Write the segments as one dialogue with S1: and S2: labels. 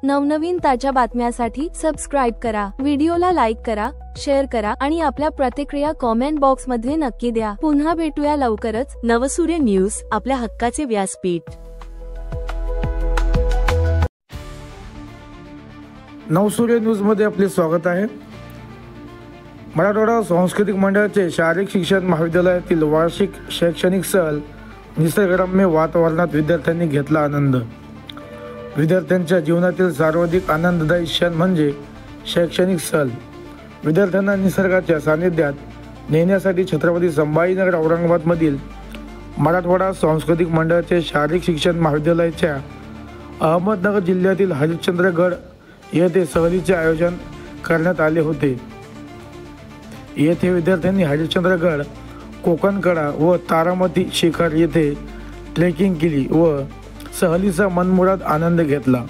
S1: नवनवीन ताज्या बातम्यांसाठी सबस्क्राइब करा, व्हिडिओला लाईक करा, शेअर करा आणि आपल्या प्रतिक्रिया कॉमेंट बॉक्स मध्ये नक्की द्या। पुन्हा भेटूया लवकरच। नवसूर्य न्यूज, आपल्या हक्काचे व्यासपीठ।
S2: नवसूर्य न्यूज मध्ये आपले स्वागत आहे। मराठवाडा सांस्कृतिक मंडळाचे शारीरिक शिक्षण महाविद्यालयातील वार्षिक शैक्षणिक सहल निसर्गरम्य वातावरणात विद्यार्थ्यांनी घेतला आनंद। विद्यार्थ्यांच्या जीवनातील सर्वाधिक आनंददायी क्षण म्हणजे शैक्षणिक सहल। विद्यार्थ्यांना निसर्गाच्या सानिध्यात नेण्यासाठी छत्रपती संभाजीनगर औरंगाबादमधील मराठवाडा सांस्कृतिक मंडळाचे शारीरिक शिक्षण महाविद्यालयाच्या अहमदनगर जिल्ह्यातील हरिश्चंद्रगड येथे सहलीचे आयोजन करण्यात आले होते। येथे विद्यार्थ्यांनी हरिश्चंद्रगड, कोकणकडा व तारामती शिखर येथे ट्रेकिंग केली व सहलीचा मनमुराद आनंद घेतला।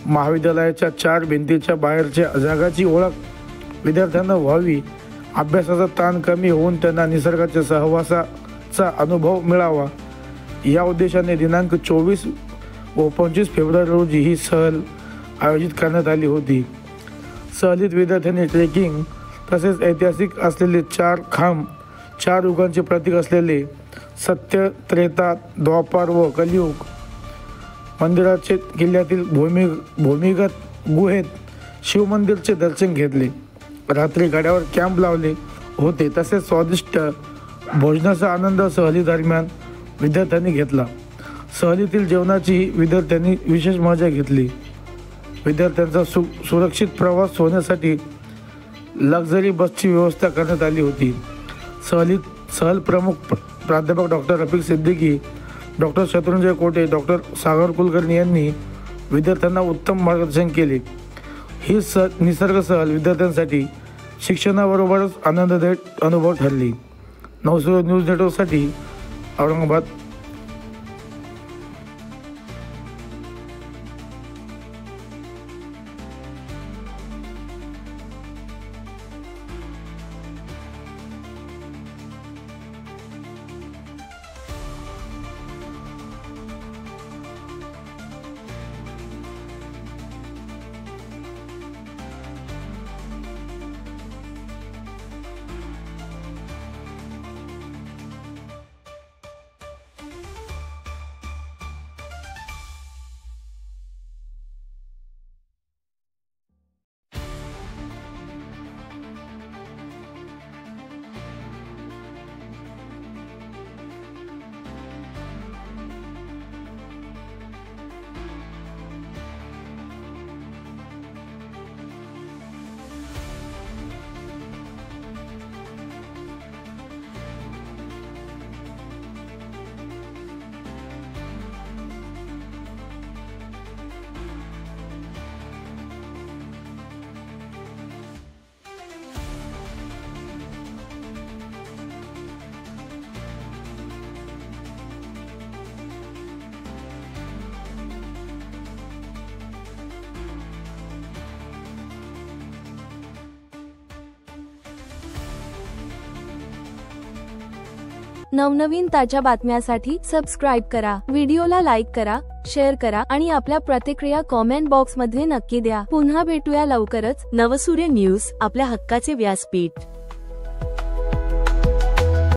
S2: महाविद्यालयाच्या 4 भिंतीच्या बाहेरच्या जगाची ओळख विद्यार्थ्यांना व्हावी, अभ्यासाचा ताण कमी होऊन त्यांना निसर्गाच्या सहवासाचा अनुभव मिळावा या उद्देशाने दिनांक 24 व 25 फेब्रुवारी रोजी ही सहल आयोजित करण्यात आली होती। सहलीत विद्यार्थ्यांनी ट्रेकिंग तसेच ऐतिहासिक असलेले 4 खांब, 4 युगांचे प्रतीक असलेले सत्य, त्रेता, द्वापार व कलियुग मंदिराचे, किल्ल्यातील भूमिगत गुहेत शिवमंदिरचे दर्शन घेतले। रात्री गडावर कॅम्प लावले होते तसेच स्वादिष्ट भोजनाचा आनंद सहली दरम्यान विद्यार्थ्यांनी घेतला। सहलीतील जेवणाचीही विद्यार्थ्यांनी विशेष मजा घेतली। विद्यार्थ्यांचा सुरक्षित प्रवास होण्यासाठी लक्झरी बसची व्यवस्था करण्यात आली होती। सहल प्रमुख प्राध्यापक डॉक्टर रफिक सिद्दीकी, डॉक्टर शत्रुंजय कोटे, डॉक्टर सागर कुलकर्णी यांनी विद्यार्थ्यांना उत्तम मार्गदर्शन केले। ही निसर्ग सहल विद्यार्थ्यांसाठी शिक्षणाबरोबरच आनंददायी अनुभव ठरली। नवसूर्य न्यूज नेटवर्कसाठी औरंगाबाद।
S1: नवनवीन ताज्या बातम्यांसाठी सबस्क्राइब करा, व्हिडिओला लाईक करा, शेअर करा आणि आपल्या प्रतिक्रिया कॉमेंट बॉक्स मध्ये नक्की द्या। पुन्हा भेटूया लवकरच। नवसूर्य न्यूज, आपल्या हक्काचे व्यासपीठ।